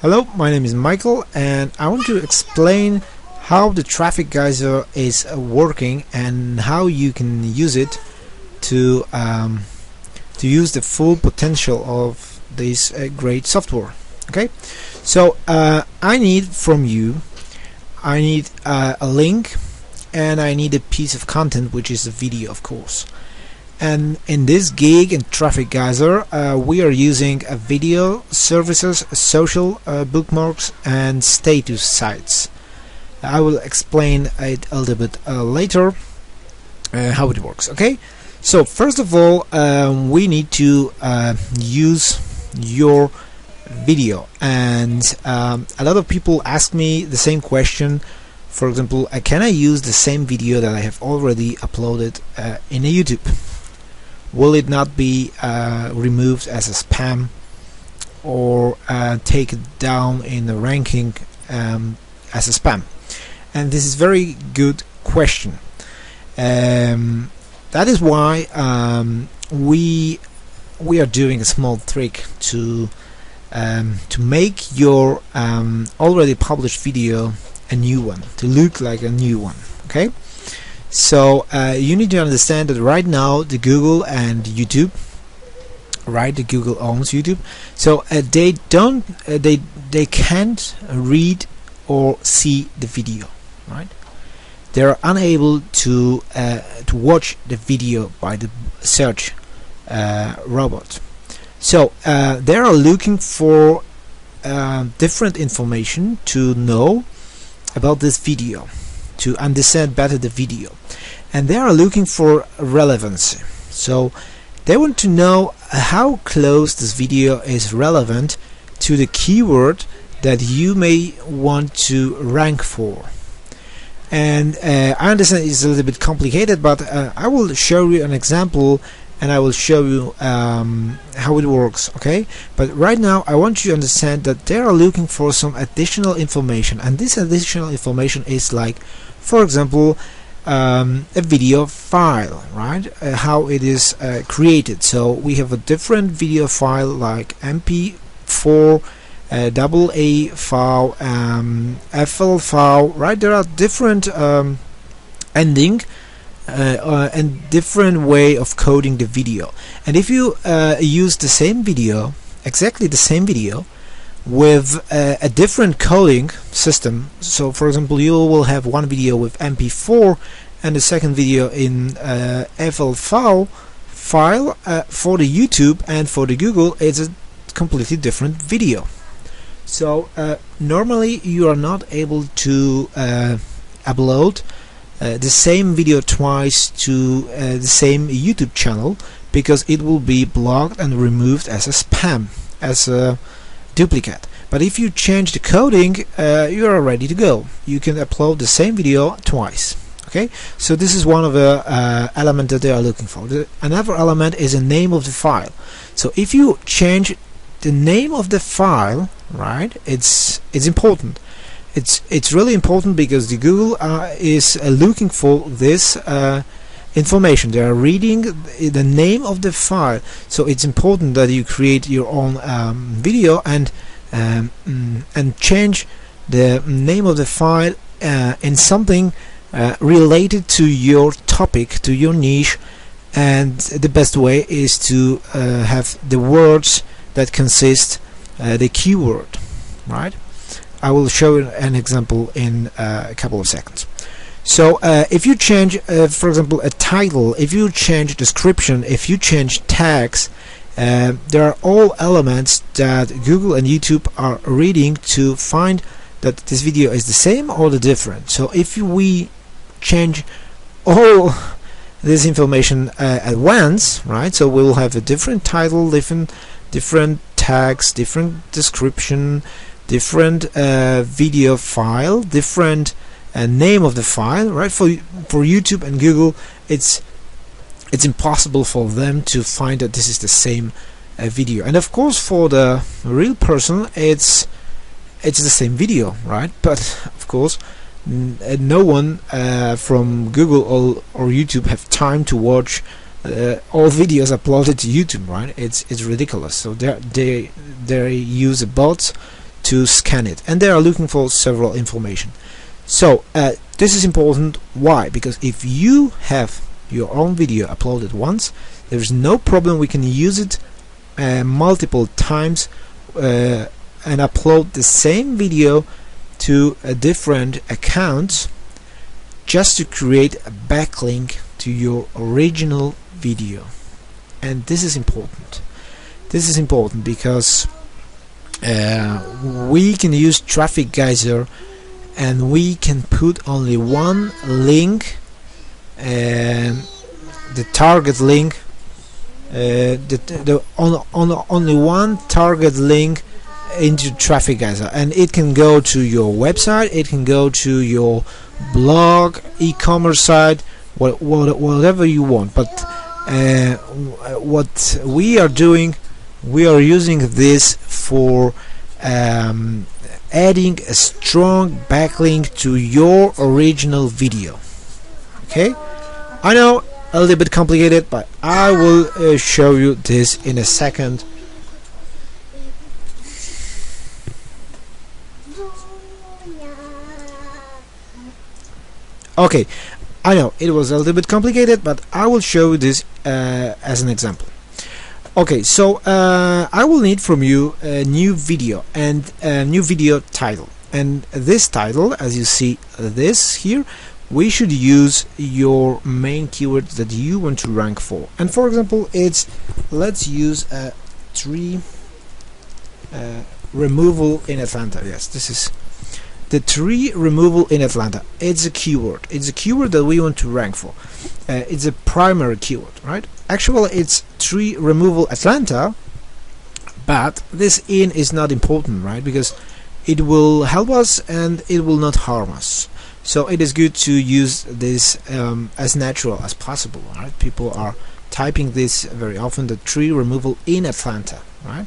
Hello, my name is Michael and I want to explain how the Traffic Geyser is working and how you can use it to use the full potential of this great software. Okay, so I need from you a link and I need a piece of content, which is a video, of course. And in this gig in Traffic Geyser, we are using video services, social bookmarks, and status sites. I will explain it a little bit later how it works. Okay, so first of all, we need to use your video, and a lot of people ask me the same question. For example, can I use the same video that I have already uploaded in a YouTube? Will it not be removed as a spam or taken down in the ranking as a spam? And this is very good question. That is why we are doing a small trick to make your already published video a new one, to look like a new one. Okay. So you need to understand that right now the Google and YouTube, right? The Google owns YouTube, so they can't read or see the video, right? They are unable to watch the video by the search robot. So they are looking for different information to know about this video, to understand better the video, and they are looking for relevancy. So they want to know how close this video is relevant to the keyword that you may want to rank for. And I understand it's a little bit complicated, but I will show you an example and I will show you how it works. Okay, but right now I want you to understand that they are looking for some additional information, and this additional information is like, for example, a video file, right? How it is created. So we have a different video file like MP4, AA file, FL file, right? There are different ending and different way of coding the video. And if you use the same video, exactly the same video, with a different coding system, so for example you will have one video with MP4 and the second video in FL file for the YouTube, and for the Google it's a completely different video. So normally you are not able to upload the same video twice to the same YouTube channel, because it will be blocked and removed as a spam, as a duplicate. But if you change the coding, you are ready to go. You can upload the same video twice. Okay, so this is one of the elements that they are looking for. Another element is the name of the file. So if you change the name of the file, right, it's important. It's really important, because the Google is looking for this information. They are reading the name of the file, so it's important that you create your own video and change the name of the file in something related to your topic, to your niche. And the best way is to have the words that consist the keyword, right? I will show you an example in a couple of seconds. So if you change, for example, a title, if you change description, if you change tags, there are all elements that Google and YouTube are reading to find that this video is the same or the different. So if we change all this information at once, right, so we will have a different title, different tags, different description, different video file, different name of the file, right? For YouTube and Google, it's impossible for them to find that this is the same video. And of course, for the real person, it's the same video, right? But of course, no one from Google or YouTube have time to watch all videos uploaded to YouTube, right? It's ridiculous. So they use bots to scan it, and they are looking for several information. So this is important. Why? Because if you have your own video uploaded once, there's no problem. We can use it multiple times and upload the same video to a different accounts just to create a backlink to your original video. And this is important. This is important because we can use Traffic Geyser and we can put only one link, the target link, only one target link into Traffic Geyser, and it can go to your website, it can go to your blog, e-commerce site, whatever you want. But what we are doing, we are using this for adding a strong backlink to your original video. Okay, I know a little bit complicated, but I will show you this in a second. Okay, I know it was a little bit complicated, but I will show you this as an example. Okay, so I will need from you a new video and a new video title, and this title, as you see this here, we should use your main keywords that you want to rank for. And for example, it's, let's use a tree removal in Atlanta. Yes, this is the tree removal in Atlanta. It's a keyword. It's a keyword that we want to rank for. It's a primary keyword, right? Actually, it's tree removal Atlanta, but this in is not important, right? Because it will help us and it will not harm us. So it is good to use this as natural as possible, right? People are typing this very often, the tree removal in Atlanta, right?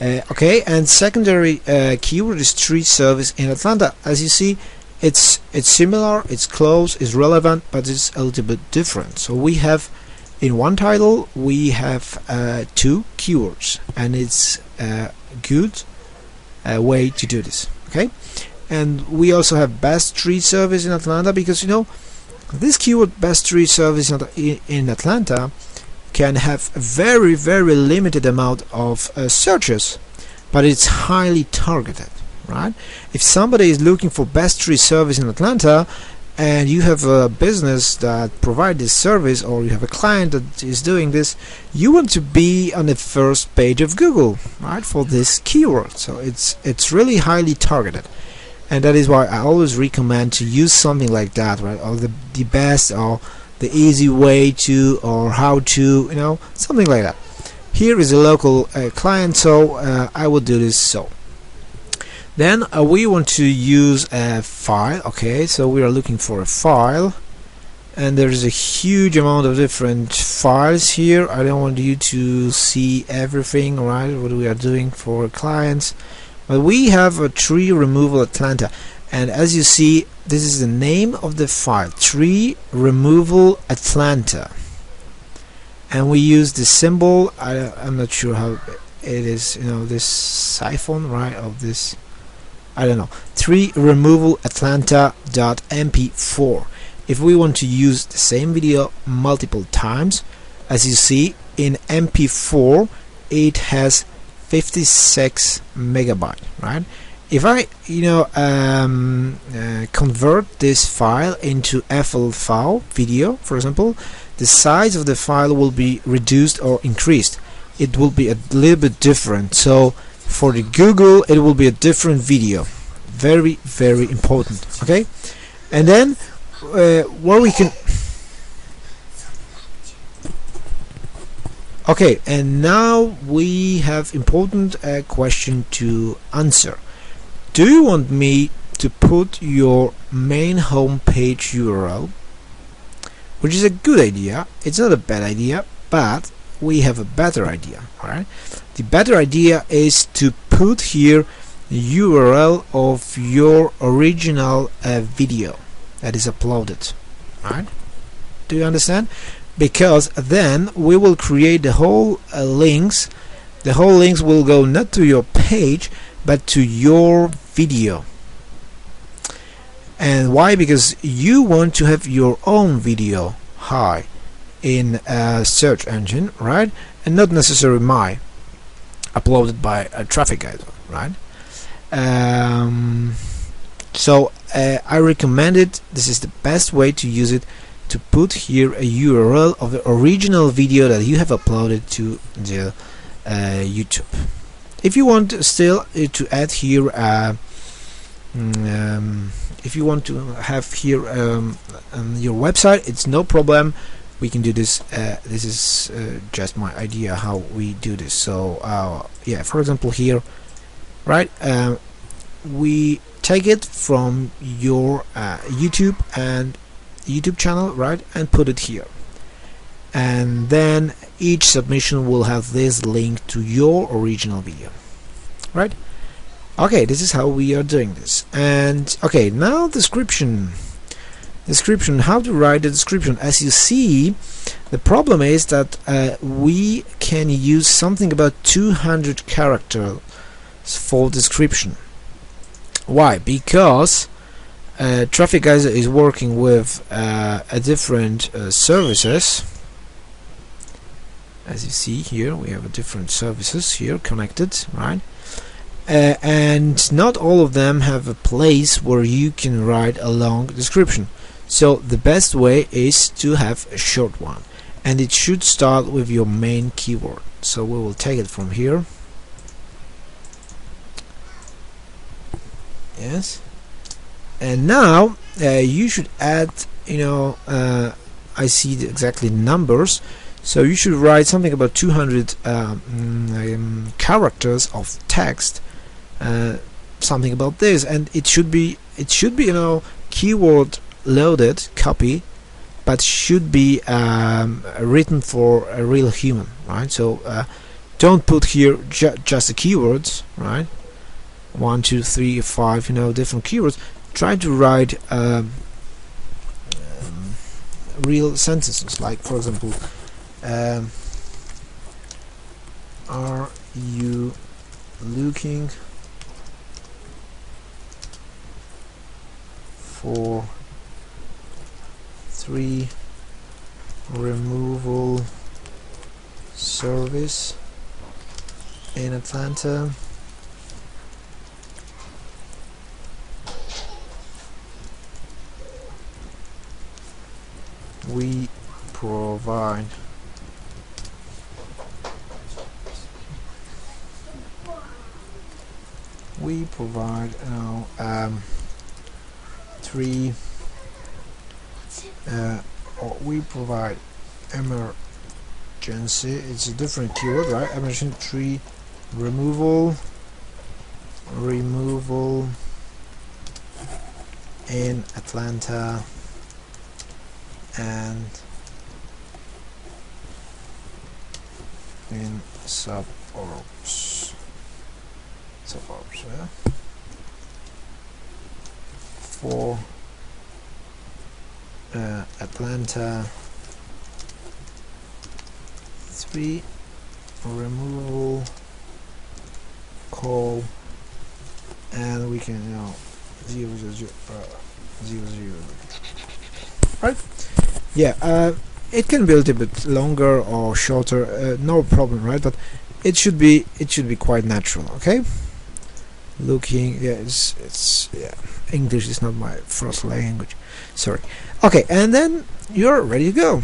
Okay, and secondary keyword is tree service in Atlanta. As you see, it's similar, it's close, it's relevant, but it's a little bit different. So we have in one title we have two keywords, and it's a good way to do this. Okay, and we also have best tree service in Atlanta, because you know this keyword best tree service in Atlanta can have a very limited amount of searches, but it's highly targeted, right? If somebody is looking for best tree service in Atlanta and you have a business that provides this service, or you have a client that is doing this, you want to be on the first page of Google, right, for this keyword. So it's really highly targeted, and that is why I always recommend to use something like that, right? Or the best, or the easy way to, or how to, you know, something like that. Here is a local client, so I will do this. So then we want to use a file. Okay, so we are looking for a file, and there's a huge amount of different files here. I don't want you to see everything, right, what we are doing for clients, but we have a tree removal Atlanta. And as you see, this is the name of the file, tree removal Atlanta, and we use the symbol, I'm not sure how it is, you know, this siphon, right, of this, I don't know, tree removal Atlanta.mp4. If we want to use the same video multiple times, as you see in mp4 it has 56 megabyte, right? If I, you know, convert this file into FLV video, for example, the size of the file will be reduced or increased. It will be a little bit different. So for the Google, it will be a different video. Very important. Okay, and then where we can. Okay, and now we have important question to answer. Do you want me to put your main home page URL? Which is a good idea. It's not a bad idea, but we have a better idea. Alright? The better idea is to put here the URL of your original video that is uploaded. Alright? Do you understand? Because then we will create the whole links. The whole links will go not to your page, but to your video. And why? Because you want to have your own video high in a search engine, right? And not necessarily my uploaded by a Traffic Geyser, right? So I recommend it. This is the best way to use it, to put here a URL of the original video that you have uploaded to the YouTube. If you want still to add here if you want to have here on your website, it's no problem. We can do this. This is just my idea how we do this. So yeah, for example here, right, we take it from your YouTube and YouTube channel, right, and put it here, and then each submission will have this link to your original video, right? Okay, this is how we are doing this. And okay, now description, how to write the description. As you see, the problem is that we can use something about 200 characters for description. Why? Because Traffic Geyser is working with a different services. As you see here, we have a different services here connected, right? And not all of them have a place where you can write a long description. So the best way is to have a short one, and it should start with your main keyword. So we will take it from here. Yes, and now you should add, you know, I see exactly numbers, so you should write something about 200 characters of text, something about this, and it should be you know, keyword loaded copy, but should be written for a real human, right? So don't put here just the keywords, right? 1, 2, 3, 5, you know, different keywords. Try to write real sentences, like for example, are you looking for 3 removal service in Atlanta? We provide or we provide emergency. It's a different keyword, right? Emergency tree removal in Atlanta and in suburbs, yeah? For Atlanta, 3 removal call, and we can, you know, 000, right? Yeah, it can be a little bit longer or shorter, no problem, right? But it should be quite natural. Okay, looking, yeah, it's yeah, English is not my first language, sorry. Okay, and then you're ready to go.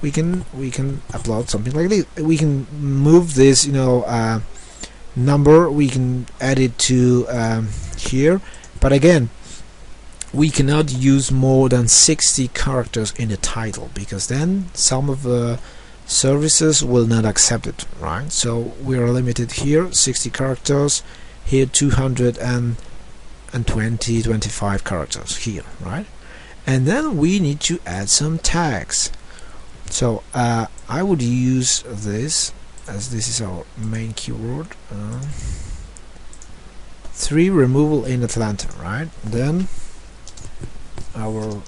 We can upload something like this. We can move this, you know, number, we can add it to here, but again, we cannot use more than 60 characters in the title, because then some of the services will not accept it, right? So we are limited here, 60 characters, here 225 characters here, right? And then we need to add some tags. So I would use this, as this is our main keyword, 3 removal in Atlanta, right? Then our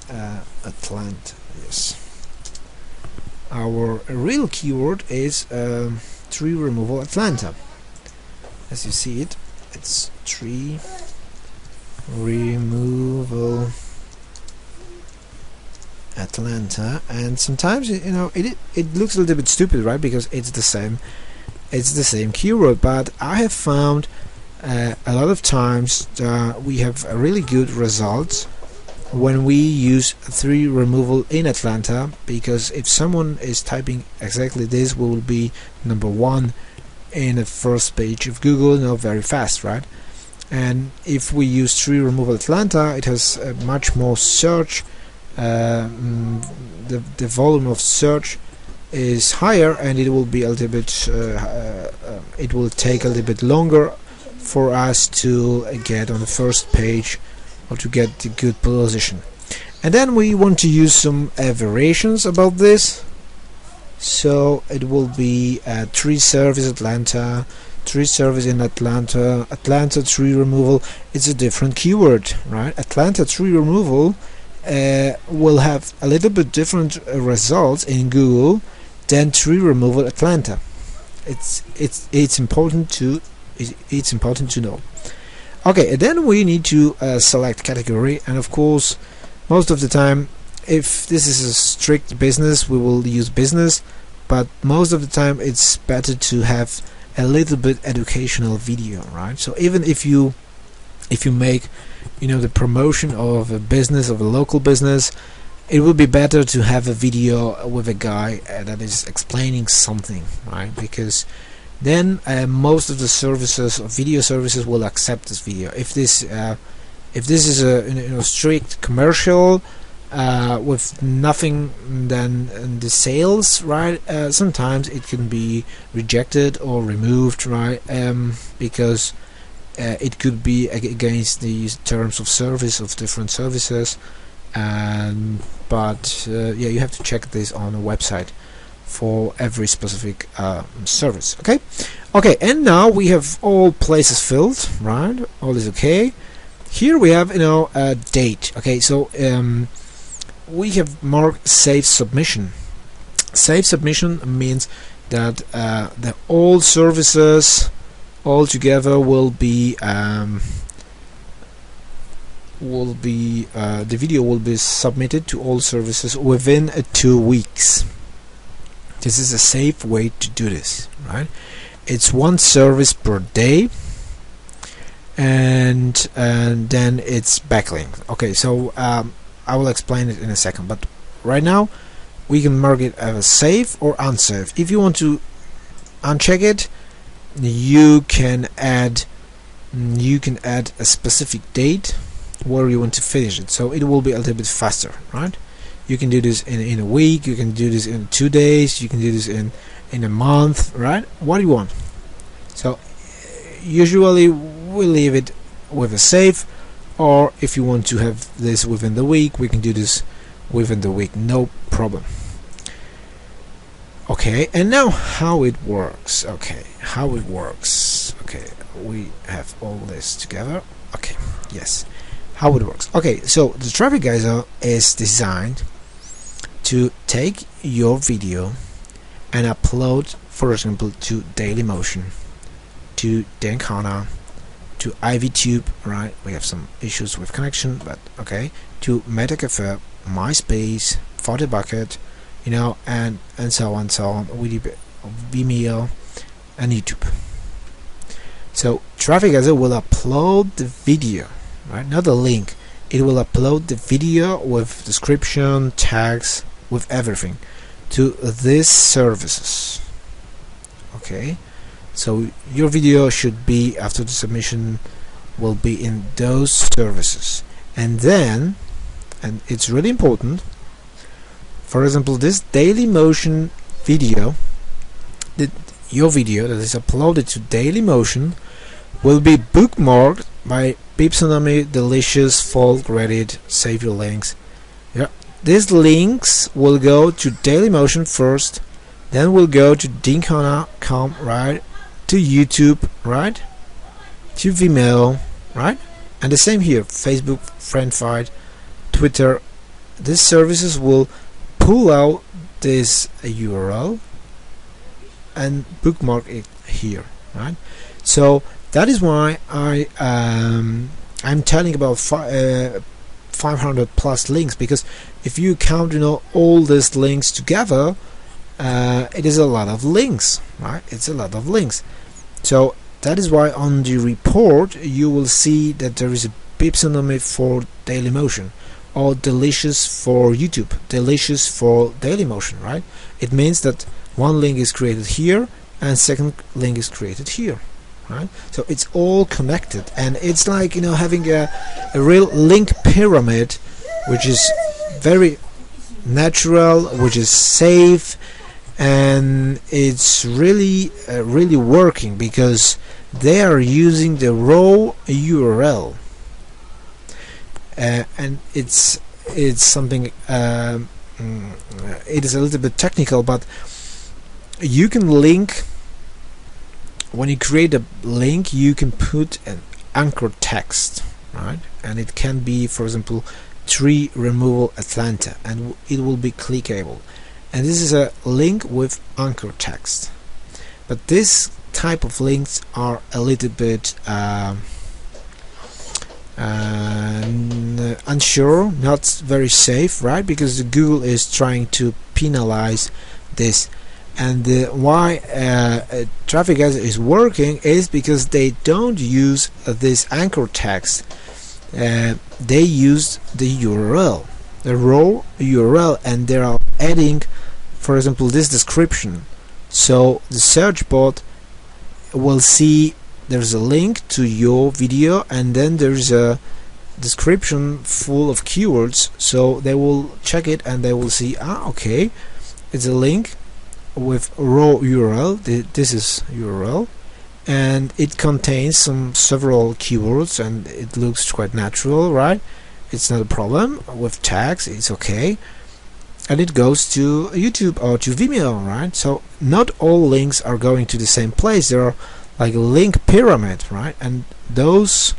Atlanta, yes, our real keyword is 3 removal Atlanta, as you see it. it's tree removal Atlanta, and sometimes it looks a little bit stupid, right? Because it's the same keyword, but I have found a lot of times we have a really good results when we use tree removal in Atlanta, because if someone is typing exactly this, we will be #1 in the first page of Google, very fast, right? And if we use tree removal Atlanta, it has much more search. The volume of search is higher, and it will be a little bit. It will take a little bit longer for us to get on the first page or to get the good position. And then we want to use some variations about this. So it will be tree service Atlanta, tree service in Atlanta, Atlanta tree removal. It's a different keyword, right? Atlanta tree removal will have a little bit different results in Google than tree removal Atlanta. It's important to know. Okay, and then we need to select category, and of course most of the time, if this is a strict business, we will use business, but most of the time it's better to have a little bit educational video, right? So even if you make the promotion of a business, of a local business, it would be better to have a video with a guy that is explaining something, right? Because then most of the services, video services, will accept this video. If this is a strict commercial with nothing than the sales, right? Sometimes it can be rejected or removed, right? Because it could be against the terms of service of different services, but yeah, you have to check this on a website for every specific service. Okay, and now we have all places filled, right? All is okay. Here we have a date. Okay, so we have marked save submission. Save submission means that the all services all together will be the video will be submitted to all services within 2 weeks. This is a safe way to do this, right? It's one service per day, and then it's backlink. Okay, so I will explain it in a second, but right now we can mark it as save or unsave. If you want to uncheck it, you can add a specific date where you want to finish it, so it will be a little bit faster, right? You can do this in a week, you can do this in 2 days, you can do this in a month, right? What do you want? So usually we leave it with a save, or if you want to have this within the week, we can do this within the week, no problem. Okay, and now how it works. Okay, we have all this together. Okay, yes, how it works. Okay, so the Traffic Geyser is designed to take your video and upload, for example, to Dailymotion, to Dankana, to IVTube, right? We have some issues with connection, but okay, to MetaCafe, MySpace, Photobucket, and so on, with Vimeo and YouTube. So Traffic Geyser will upload the video, right? Not the link. It will upload the video with description, tags, with everything to these services. Okay, so your video should be, after the submission, will be in those services, and then, and it's really important, for example, this Dailymotion video, your video that is uploaded to Dailymotion will be bookmarked by Pipsonami, Delicious, Folk, Reddit, Save Your Links. Yeah, these links will go to Dailymotion first, then will go to Dinkana.com, right, to YouTube, right, to Vimeo, right, and the same here, Facebook, FriendFight, Twitter. These services will pull out this URL and bookmark it here, right? So That is why I'm telling about 500 plus links, because if you count all these links together, it is a lot of links, right? It's a lot of links. So that is why on the report you will see that there is a beep tsunami for Dailymotion, or delicious for YouTube, delicious for Dailymotion, right? It means that one link is created here and second link is created here, right? So it's all connected, and it's like having a real link pyramid, which is very natural, which is safe, and it's really really working, because they are using the raw URL, and it's something it is a little bit technical, but you can link. When you create a link, you can put an anchor text, right? And it can be, for example, tree removal Atlanta, and it will be clickable. And this is a link with anchor text. But this type of links are a little bit unsure, not very safe, right? Because Google is trying to penalize this. And why Traffic Geyser is working is because they don't use this anchor text. They use the URL, the raw URL, and they are adding, for example, this description. So the search bot will see there's a link to your video, and then there's a description full of keywords. So they will check it and they will see, okay, it's a link with raw URL. This is URL, and it contains several keywords, and it looks quite natural, right? It's not a problem with tags, it's okay, and it goes to YouTube or to Vimeo, right? So not all links are going to the same place. There are like a link pyramid, right? And those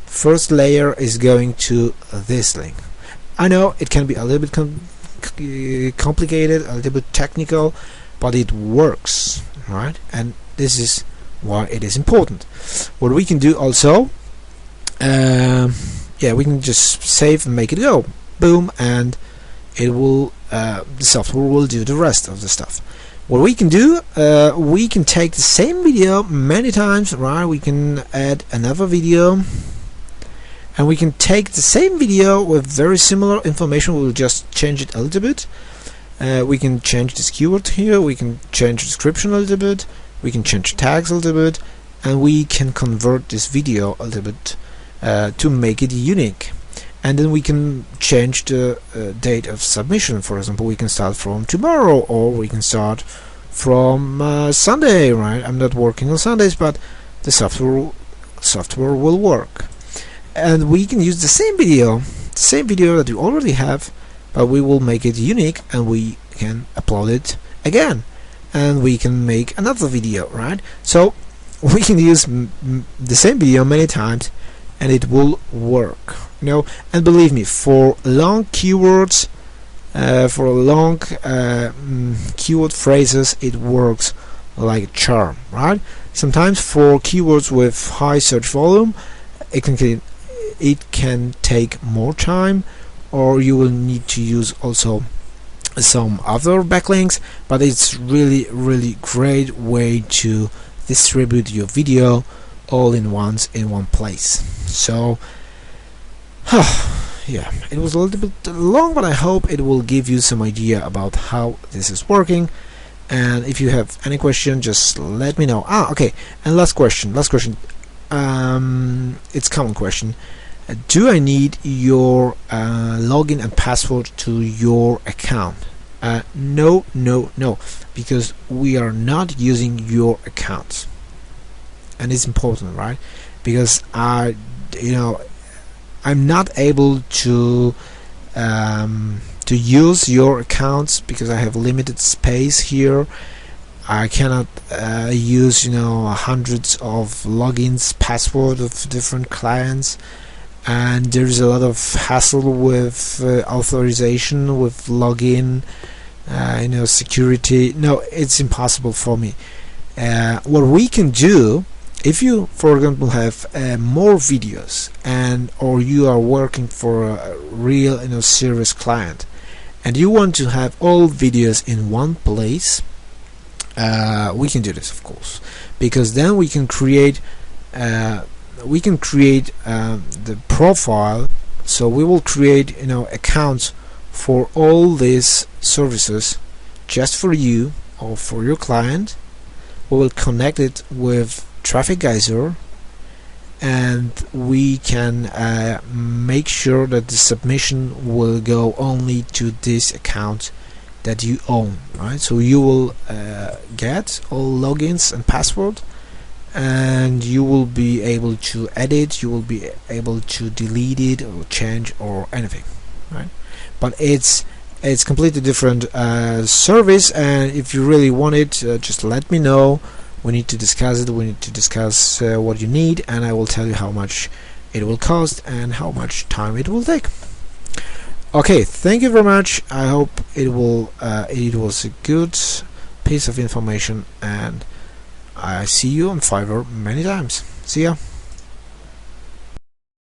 first layer is going to this link. I know it can be a little bit complicated, a little bit technical, but it works, right? And this is why it is important. What we can do also, we can just save and make it go, boom, and it will, the software will do the rest of the stuff. What we can do, we can take the same video many times, right? We can add another video, and we can take the same video with very similar information. We'll just change it a little bit. We can change this keyword here, we can change the description a little bit, we can change tags a little bit, and we can convert this video a little bit to make it unique. And then we can change the date of submission. For example, we can start from tomorrow, or we can start from Sunday, right? I'm not working on Sundays, but the software will work. And we can use the same video that you already have, but we will make it unique, and we can upload it again, and we can make another video, right? So we can use the same video many times, and it will work, and believe me, for long keywords, for long keyword phrases, it works like a charm, right? Sometimes for keywords with high search volume, it can take more time, or you will need to use also some other backlinks, but it's really great way to distribute your video all in one place. So yeah, it was a little bit long, but I hope it will give you some idea about how this is working. And if you have any question, just let me know. Okay, and last question, it's common question. Do I need your login and password to your account? No, because we are not using your account, and it's important, right? Because I'm not able to use your accounts because I have limited space here. I cannot use hundreds of logins, password of different clients, and there's a lot of hassle with authorization, with login, security. No, it's impossible for me. What we can do, if you, for example, have more videos, and or you are working for a real serious client, and you want to have all videos in one place, we can do this, of course, because then we can create the profile. So we will create accounts for all these services just for you or for your client. We will connect it with Traffic Geyser, and we can make sure that the submission will go only to this account that you own, right? So you will get all logins and password, and you will be able to edit, you will be able to delete it or change or anything, right? But it's completely different service, and if you really want it, just let me know. We need to discuss it, we need to discuss what you need, and I will tell you how much it will cost and how much time it will take. Okay, thank you very much. I hope it was a good piece of information, and I see you on Fiverr many times. See ya.